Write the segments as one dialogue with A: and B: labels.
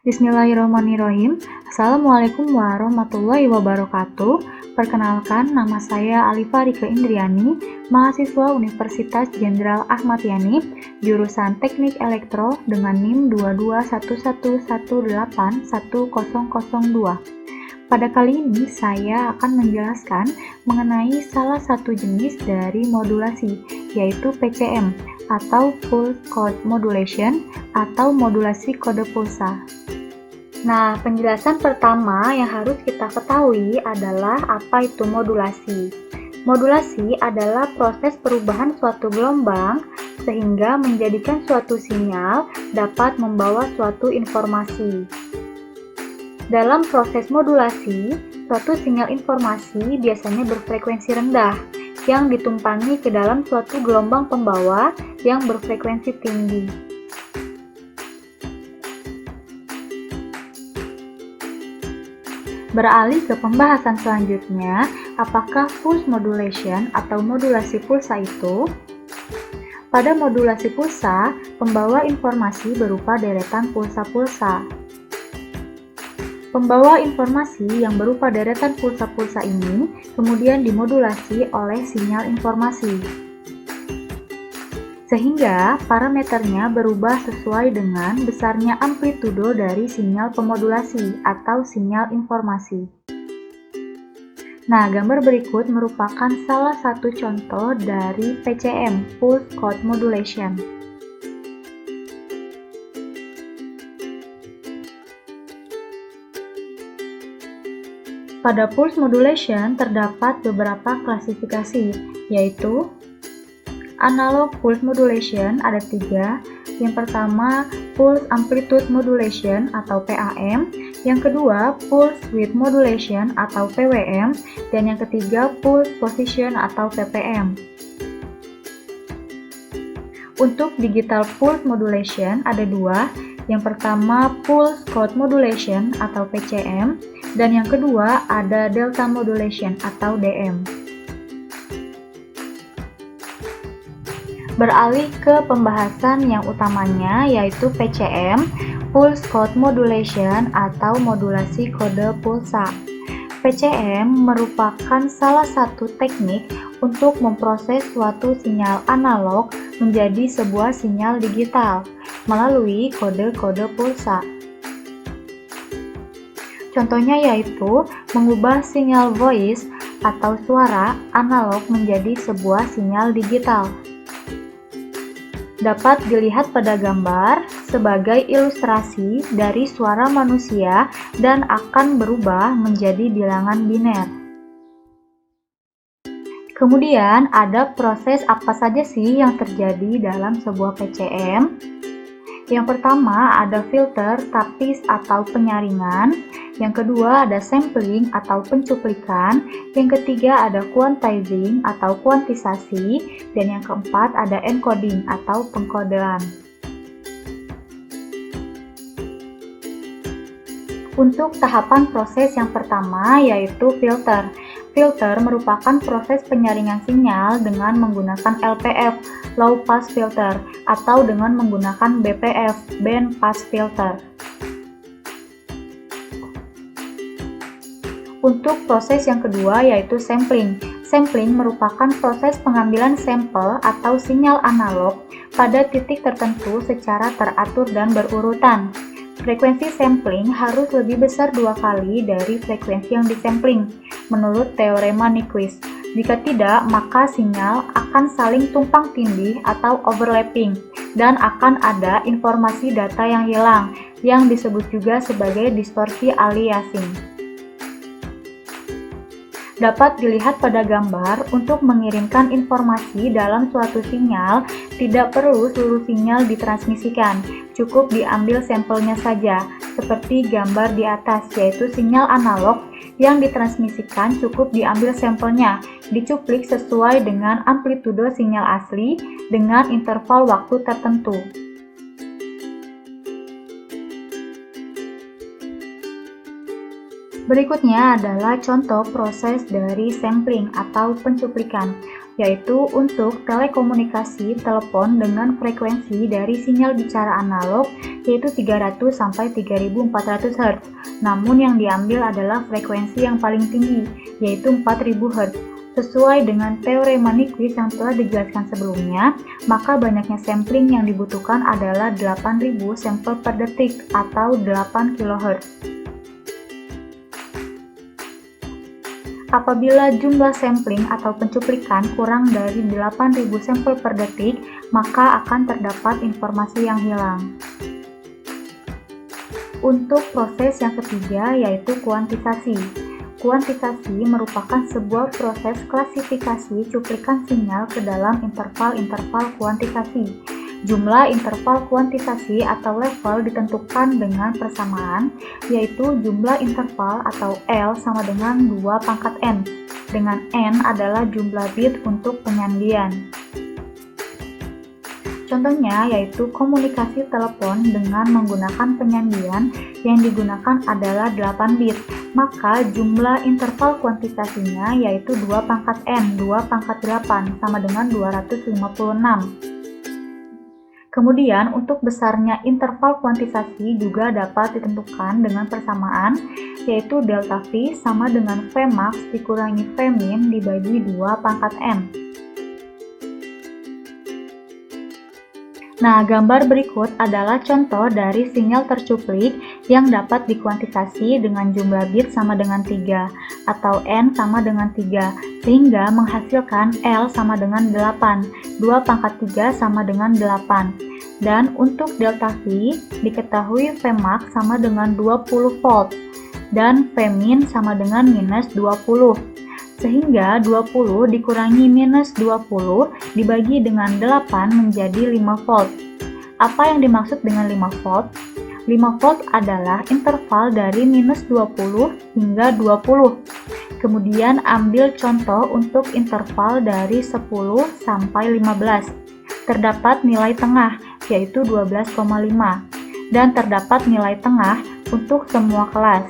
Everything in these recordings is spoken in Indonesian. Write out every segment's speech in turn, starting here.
A: Bismillahirrahmanirrahim. Assalamualaikum warahmatullahi wabarakatuh. Perkenalkan, nama saya Alifa Rike Indriani, mahasiswa Universitas Jenderal Ahmad Yani, jurusan Teknik Elektro dengan NIM 22111810002. Pada kali ini saya akan menjelaskan mengenai salah satu jenis dari modulasi, yaitu PCM atau Pulse Code Modulation atau modulasi kode pulsa. Nah, penjelasan pertama yang harus kita ketahui adalah apa itu modulasi. Modulasi adalah proses perubahan suatu gelombang sehingga menjadikan suatu sinyal dapat membawa suatu informasi. Dalam proses modulasi, suatu sinyal informasi biasanya berfrekuensi rendah yang ditumpangi ke dalam suatu gelombang pembawa yang berfrekuensi tinggi. Beralih ke pembahasan selanjutnya, apakah pulse modulation atau modulasi pulsa itu? Pada modulasi pulsa, pembawa informasi berupa deretan pulsa-pulsa. Pembawa informasi yang berupa deretan pulsa-pulsa ini kemudian dimodulasi oleh sinyal informasi, sehingga parameternya berubah sesuai dengan besarnya amplitudo dari sinyal pemodulasi atau sinyal informasi. Nah, gambar berikut merupakan salah satu contoh dari PCM, Pulse Code Modulation. Pada Pulse Modulation terdapat beberapa klasifikasi, yaitu Analog Pulse Modulation ada 3. Yang pertama, Pulse Amplitude Modulation atau PAM. Yang kedua, Pulse Width Modulation atau PWM. Dan yang ketiga, Pulse Position atau PPM. Untuk Digital Pulse Modulation ada 2. Yang pertama, Pulse Code Modulation atau PCM. Dan yang kedua, ada Delta Modulation atau DM. Beralih ke pembahasan yang utamanya, yaitu PCM, Pulse Code Modulation atau modulasi kode pulsa. PCM merupakan salah satu teknik untuk memproses suatu sinyal analog menjadi sebuah sinyal digital melalui kode-kode pulsa. Contohnya yaitu mengubah sinyal voice atau suara analog menjadi sebuah sinyal digital. Dapat dilihat pada gambar sebagai ilustrasi dari suara manusia dan akan berubah menjadi bilangan biner. Kemudian ada proses apa saja sih yang terjadi dalam sebuah PCM? Yang pertama ada filter, tapis atau penyaringan. Yang kedua ada sampling atau pencuplikan. Yang ketiga ada quantizing atau kuantisasi. Dan yang keempat ada encoding atau pengkodean. Untuk tahapan proses yang pertama yaitu filter. Filter merupakan proses penyaringan sinyal dengan menggunakan LPF, Low Pass Filter, atau dengan menggunakan BPF, Band Pass Filter. Untuk proses yang kedua yaitu sampling. Sampling merupakan proses pengambilan sampel atau sinyal analog pada titik tertentu secara teratur dan berurutan. Frekuensi sampling harus lebih besar 2 kali dari frekuensi yang disampling, menurut teorema Nyquist. Jika tidak, maka sinyal akan saling tumpang tindih atau overlapping, dan akan ada informasi data yang hilang, yang disebut juga sebagai distorsi aliasing. Dapat dilihat pada gambar, untuk mengirimkan informasi dalam suatu sinyal, tidak perlu seluruh sinyal ditransmisikan, cukup diambil sampelnya saja, seperti gambar di atas, yaitu sinyal analog yang ditransmisikan cukup diambil sampelnya, dicuplik sesuai dengan amplitudo sinyal asli dengan interval waktu tertentu. Berikutnya adalah contoh proses dari sampling atau pencuplikan, yaitu untuk telekomunikasi telepon dengan frekuensi dari sinyal bicara analog yaitu 300 sampai 3400 Hz. Namun yang diambil adalah frekuensi yang paling tinggi, yaitu 4000 Hz. Sesuai dengan teorema Nyquist yang telah dijelaskan sebelumnya, maka banyaknya sampling yang dibutuhkan adalah 8000 sampel per detik atau 8 kHz. Apabila jumlah sampling atau pencuplikan kurang dari 8000 sampel per detik, maka akan terdapat informasi yang hilang. Untuk proses yang ketiga yaitu kuantisasi. Kuantisasi merupakan sebuah proses klasifikasi cuplikan sinyal ke dalam interval-interval kuantisasi. Jumlah interval kuantisasi atau level ditentukan dengan persamaan, yaitu jumlah interval atau L sama dengan 2 pangkat N, dengan N adalah jumlah bit untuk penyandian. Contohnya yaitu komunikasi telepon dengan menggunakan penyandian yang digunakan adalah 8 bit, maka jumlah interval kuantisasinya yaitu 2 pangkat N, 2 pangkat 8 sama dengan 256. Kemudian untuk besarnya interval kuantisasi juga dapat ditentukan dengan persamaan, yaitu delta V sama dengan Vmax dikurangi Vmin dibagi 2 pangkat N. Nah, gambar berikut adalah contoh dari sinyal tercuplik yang dapat dikuantisasi dengan jumlah bit sama dengan 3 atau N sama dengan 3 sehingga menghasilkan L sama dengan 8, 2 pangkat 3 sama dengan 8. Dan untuk delta V diketahui Vmax sama dengan 20 volt dan Vmin sama dengan minus 20. Sehingga 20 dikurangi minus 20 dibagi dengan 8 menjadi 5 volt. Apa yang dimaksud dengan 5 volt? 5 volt adalah interval dari minus 20 hingga 20. Kemudian ambil contoh untuk interval dari 10 sampai 15. Terdapat nilai tengah, yaitu 12,5. Dan terdapat nilai tengah untuk semua kelas.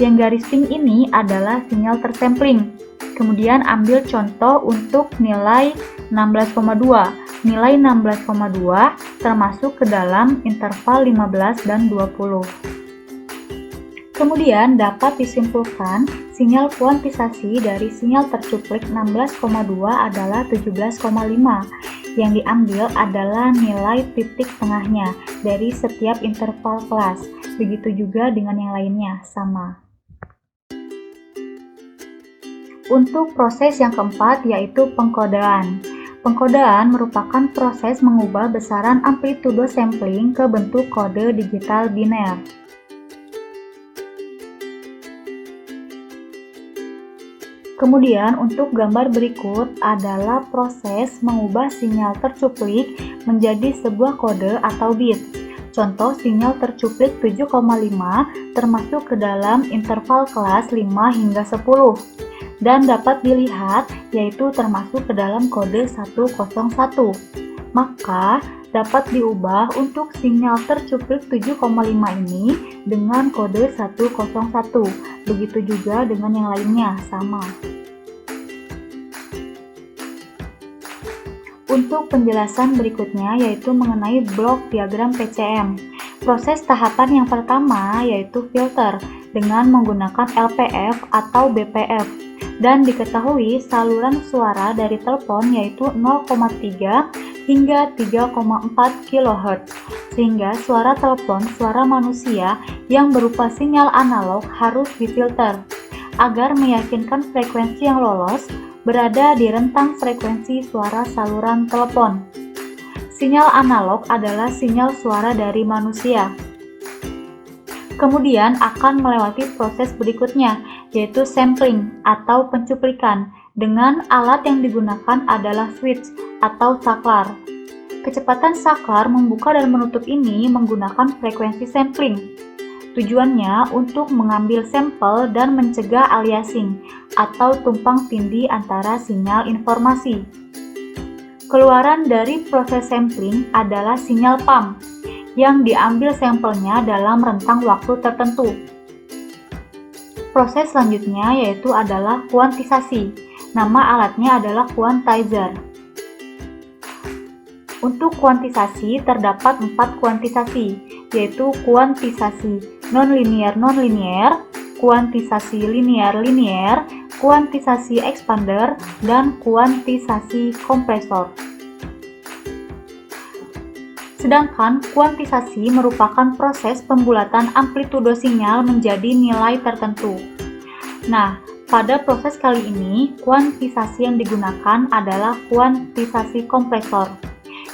A: Yang garis pink ini adalah sinyal tersampling. Kemudian ambil contoh untuk nilai 16,2. Nilai 16,2 termasuk ke dalam interval 15 dan 20. Kemudian dapat disimpulkan sinyal kuantisasi dari sinyal tercuplik 16,2 adalah 17,5. Yang diambil adalah nilai titik tengahnya dari setiap interval kelas. Begitu juga dengan yang lainnya, sama. Untuk proses yang keempat yaitu pengkodean. Pengkodean merupakan proses mengubah besaran amplitudo sampling ke bentuk kode digital biner. Kemudian untuk gambar berikut adalah proses mengubah sinyal tercuplik menjadi sebuah kode atau bit. Contoh sinyal tercuplik 7,5 termasuk ke dalam interval kelas 5 hingga 10. Dan dapat dilihat yaitu termasuk ke dalam kode 101. Maka dapat diubah untuk sinyal tercuplik 7,5 ini dengan kode 101. Begitu juga dengan yang lainnya, sama. Untuk penjelasan berikutnya yaitu mengenai blok diagram PCM. Proses tahapan yang pertama yaitu filter dengan menggunakan LPF atau BPF. Dan diketahui saluran suara dari telepon yaitu 0,3 hingga 3,4 kHz, sehingga suara telepon suara manusia yang berupa sinyal analog harus difilter, agar meyakinkan frekuensi yang lolos berada di rentang frekuensi suara saluran telepon. Sinyal analog adalah sinyal suara dari manusia. Kemudian akan melewati proses berikutnya, yaitu sampling atau pencuplikan. Dengan alat yang digunakan adalah switch atau saklar. Kecepatan saklar membuka dan menutup ini menggunakan frekuensi sampling. Tujuannya untuk mengambil sampel dan mencegah aliasing atau tumpang tindih antara sinyal informasi. Keluaran dari proses sampling adalah sinyal pump yang diambil sampelnya dalam rentang waktu tertentu. Proses selanjutnya yaitu adalah kuantisasi. Nama alatnya adalah quantizer. Untuk kuantisasi terdapat 4 kuantisasi, yaitu kuantisasi non-linear, kuantisasi linear, kuantisasi expander, dan kuantisasi kompresor. Sedangkan kuantisasi merupakan proses pembulatan amplitudo sinyal menjadi nilai tertentu. Nah, pada proses kali ini, kuantisasi yang digunakan adalah kuantisasi kompresor,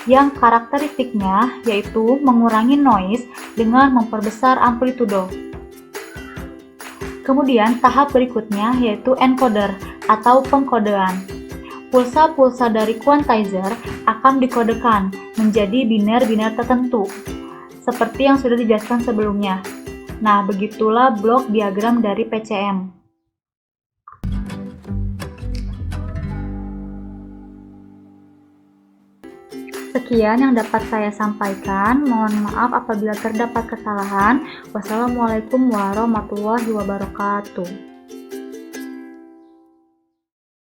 A: yang karakteristiknya yaitu mengurangi noise dengan memperbesar amplitudo. Kemudian tahap berikutnya yaitu encoder atau pengkodean. Pulsa-pulsa dari quantizer akan dikodekan menjadi biner-biner tertentu, seperti yang sudah dijelaskan sebelumnya. Nah, begitulah blok diagram dari PCM. Sekian yang dapat saya sampaikan. Mohon maaf apabila terdapat kesalahan. Wassalamualaikum warahmatullahi wabarakatuh.